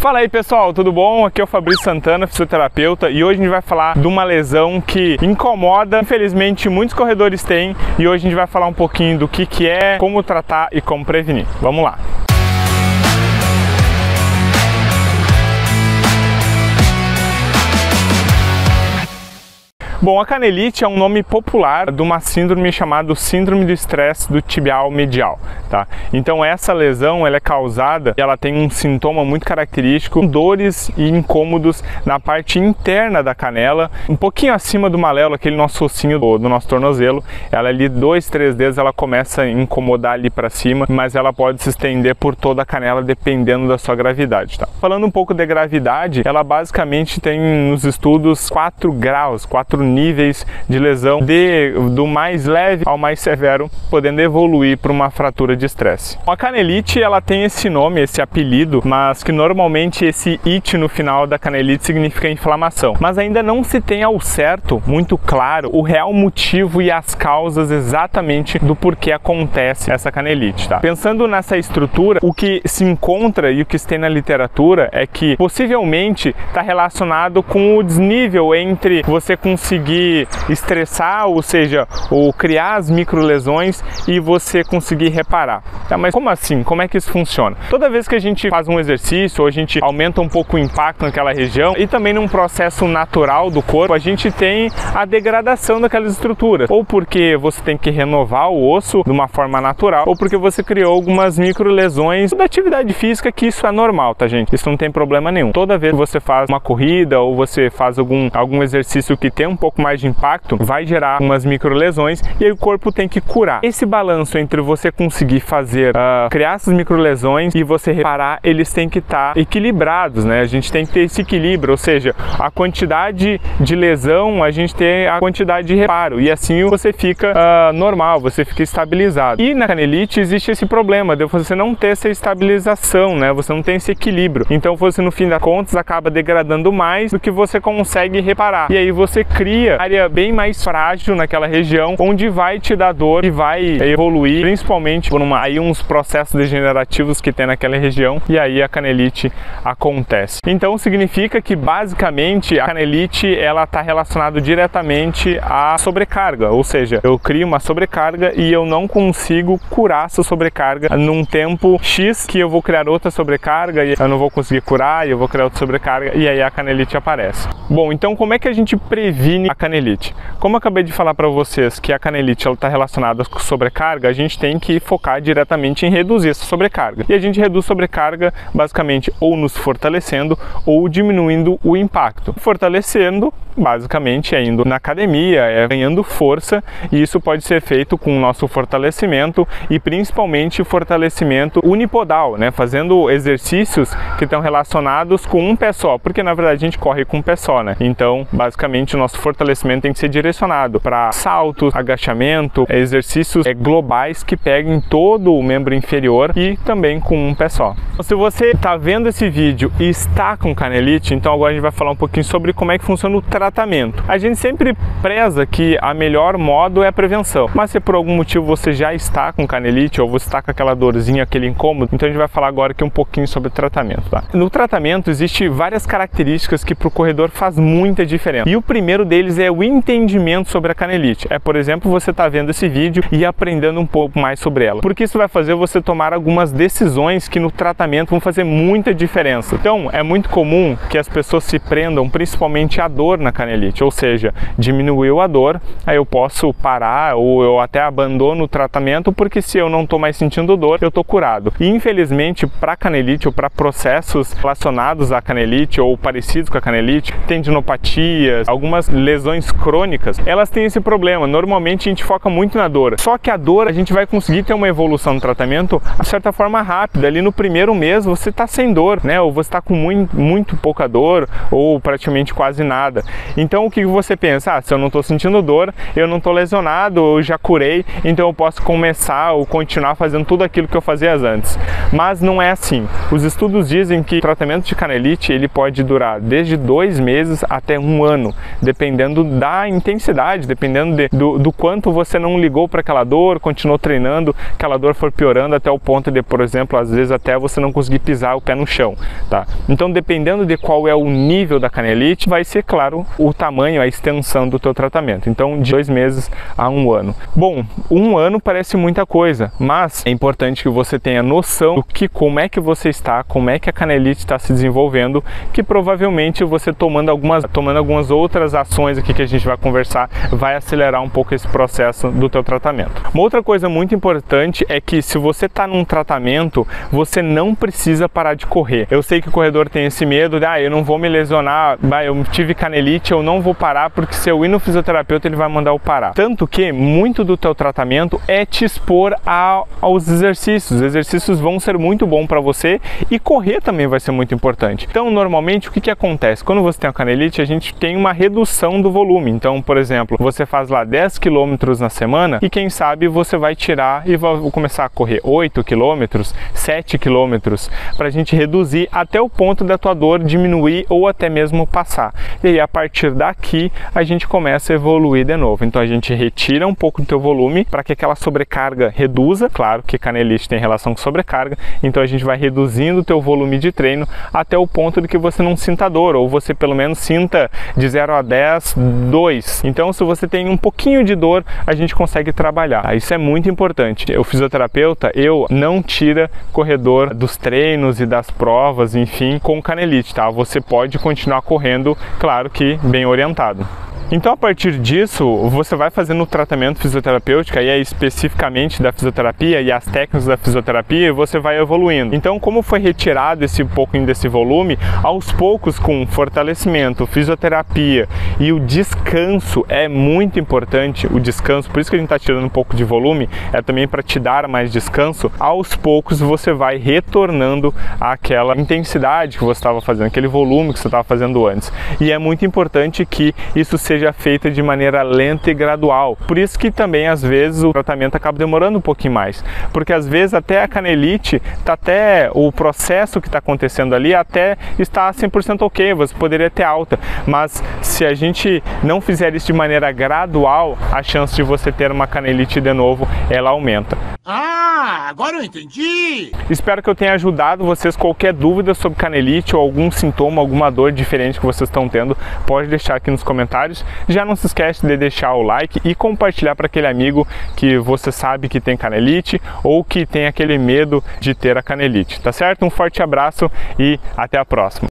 Fala aí pessoal, tudo bom? Aqui é o Fabrício Santana, fisioterapeuta, e hoje a gente vai falar de uma lesão que incomoda, infelizmente muitos corredores têm, e hoje a gente vai falar um pouquinho do que é, como tratar e como prevenir. Vamos lá! Bom, a canelite é um nome popular de uma síndrome chamada síndrome do estresse do tibial medial, tá? Então essa lesão ela é causada, ela tem um sintoma muito característico, dores e incômodos na parte interna da canela, um pouquinho acima do maléolo, aquele nosso ossinho do nosso tornozelo. Ela ali 2, 3 dedos ela começa a incomodar ali para cima, mas ela pode se estender por toda a canela dependendo da sua gravidade, tá? Falando um pouco de gravidade, ela basicamente tem nos estudos 4 graus, 4 níveis de lesão, do mais leve ao mais severo, podendo evoluir para uma fratura de estresse. A canelite ela tem esse nome, esse apelido, mas que normalmente esse it no final da canelite significa inflamação. Mas ainda não se tem ao certo, muito claro, o real motivo e as causas exatamente do porquê acontece essa canelite, tá? Pensando nessa estrutura, o que se encontra e o que se tem na literatura é que possivelmente está relacionado com o desnível entre você conseguir estressar, ou seja, ou criar as microlesões e você conseguir reparar. Tá, mas como assim? Como é que isso funciona? Toda vez que a gente faz um exercício, ou a gente aumenta um pouco o impacto naquela região e também num processo natural do corpo, a gente tem a degradação daquelas estruturas. Ou porque você tem que renovar o osso de uma forma natural, ou porque você criou algumas microlesões da atividade física, que isso é normal, tá gente? Isso não tem problema nenhum. Toda vez que você faz uma corrida ou você faz algum exercício que tem um pouco mais de impacto, vai gerar umas microlesões e aí o corpo tem que curar. Esse balanço entre você conseguir fazer, criar essas microlesões e você reparar, eles têm que estar equilibrados, né? A gente tem que ter esse equilíbrio, ou seja, a quantidade de lesão, a gente tem a quantidade de reparo, e assim você fica normal, você fica estabilizado. E na canelite existe esse problema de você não ter essa estabilização, né? Você não tem esse equilíbrio. Então você no fim das contas acaba degradando mais do que você consegue reparar. E aí você cria área bem mais frágil naquela região, onde vai te dar dor e vai evoluir, principalmente por uns processos degenerativos que tem naquela região, e aí a canelite acontece. Então significa que basicamente a canelite ela está relacionada diretamente à sobrecarga, ou seja, eu crio uma sobrecarga e eu não consigo curar essa sobrecarga num tempo X, que eu vou criar outra sobrecarga e eu não vou conseguir curar, e eu vou criar outra sobrecarga, e aí a canelite aparece. Bom, então como é que a gente previne a canelite? Como eu acabei de falar para vocês que a canelite está relacionada com sobrecarga, a gente tem que focar diretamente em reduzir essa sobrecarga. E a gente reduz sobrecarga basicamente ou nos fortalecendo ou diminuindo o impacto. Fortalecendo, basicamente, é indo na academia, é ganhando força, e isso pode ser feito com o nosso fortalecimento e principalmente fortalecimento unipodal, né? Fazendo exercícios que estão relacionados com um pé só, porque na verdade a gente corre com um pé só, né? Então, basicamente, o nosso fortalecimento tem que ser direcionado para saltos, agachamento, exercícios globais que peguem todo o membro inferior e também com um pé só. Se você está vendo esse vídeo e está com canelite, então agora a gente vai falar um pouquinho sobre como é que funciona o tratamento. A gente sempre preza que a melhor modo é a prevenção, mas se por algum motivo você já está com canelite ou você está com aquela dorzinha, aquele incômodo, então a gente vai falar agora aqui um pouquinho sobre o tratamento, tá? No tratamento existe várias características que para o corredor faz muita diferença, e o primeiro deles é o entendimento sobre a canelite. Por exemplo, você está vendo esse vídeo e aprendendo um pouco mais sobre ela, porque isso vai fazer você tomar algumas decisões que no tratamento vão fazer muita diferença. Então, é muito comum que as pessoas se prendam principalmente à dor na canelite, ou seja, diminuiu a dor, aí eu posso parar ou eu até abandono o tratamento, porque se eu não estou mais sentindo dor, eu estou curado. E infelizmente, para canelite ou para processos relacionados à canelite ou parecidos com a canelite, tendinopatias, algumas lesões crônicas, elas têm esse problema. Normalmente a gente foca muito na dor, só que a dor a gente vai conseguir ter uma evolução no tratamento de certa forma rápida. Ali no primeiro mês você está sem dor, né? Ou você está com muito pouca dor, ou praticamente quase nada. Então o que você pensa? Se eu não estou sentindo dor, eu não estou lesionado, eu já curei, então eu posso começar ou continuar fazendo tudo aquilo que eu fazia antes. Mas não é assim. Os estudos dizem que o tratamento de canelite ele pode durar desde 2 meses até 1 ano, dependendo dependendo da intensidade, dependendo do quanto você não ligou para aquela dor, continuou treinando, aquela dor for piorando até o ponto de, por exemplo, às vezes até você não conseguir pisar o pé no chão, tá? Então, dependendo de qual é o nível da canelite, vai ser, claro, o tamanho, a extensão do teu tratamento. Então, de 2 meses a 1 ano. Bom, 1 ano parece muita coisa, mas é importante que você tenha noção do que, como é que você está, como é que a canelite está se desenvolvendo, que provavelmente você tomando algumas outras ações aqui que a gente vai conversar, vai acelerar um pouco esse processo do teu tratamento. Uma outra coisa muito importante é que se você está num tratamento, você não precisa parar de correr. Eu sei que o corredor tem esse medo de, eu não vou me lesionar, eu tive canelite, eu não vou parar porque se eu ir no fisioterapeuta ele vai mandar eu parar. Tanto que muito do teu tratamento é te expor aos exercícios. Os exercícios vão ser muito bons para você e correr também vai ser muito importante. Então, normalmente, o que acontece? Quando você tem a canelite, a gente tem uma redução do volume. Então, por exemplo, você faz lá 10 km na semana e quem sabe você vai tirar e vai começar a correr 8 km, 7 km, para a gente reduzir até o ponto da tua dor diminuir ou até mesmo passar. E aí, a partir daqui, a gente começa a evoluir de novo. Então, a gente retira um pouco do teu volume para que aquela sobrecarga reduza. Claro que canelite tem relação com sobrecarga, então a gente vai reduzindo o teu volume de treino até o ponto de que você não sinta dor, ou você pelo menos sinta de 0 a 10, 2. Então, se você tem um pouquinho de dor, a gente consegue trabalhar. Isso é muito importante. O fisioterapeuta, não tira corredor dos treinos e das provas, enfim, com canelite, tá? Você pode continuar correndo, claro que bem orientado. Então, a partir disso, você vai fazendo o tratamento fisioterapêutico, aí é especificamente da fisioterapia e as técnicas da fisioterapia, e você vai evoluindo. Então, como foi retirado esse pouquinho desse volume, aos poucos, com fortalecimento, fisioterapia e o descanso, é muito importante o descanso, por isso que a gente está tirando um pouco de volume, é também para te dar mais descanso. Aos poucos, você vai retornando àquela intensidade que você estava fazendo, aquele volume que você estava fazendo antes. E é muito importante que isso seja feita de maneira lenta e gradual. Por isso que também às vezes o tratamento acaba demorando um pouquinho mais, porque às vezes até a canelite, até o processo que está acontecendo ali até está 100% ok, você poderia ter alta, mas se a gente não fizer isso de maneira gradual, a chance de você ter uma canelite de novo, ela aumenta. Ah, agora eu entendi! Espero que eu tenha ajudado vocês. Qualquer dúvida sobre canelite ou algum sintoma, alguma dor diferente que vocês estão tendo, pode deixar aqui nos comentários. Já não se esquece de deixar o like e compartilhar para aquele amigo que você sabe que tem canelite ou que tem aquele medo de ter a canelite, tá certo? Um forte abraço e até a próxima!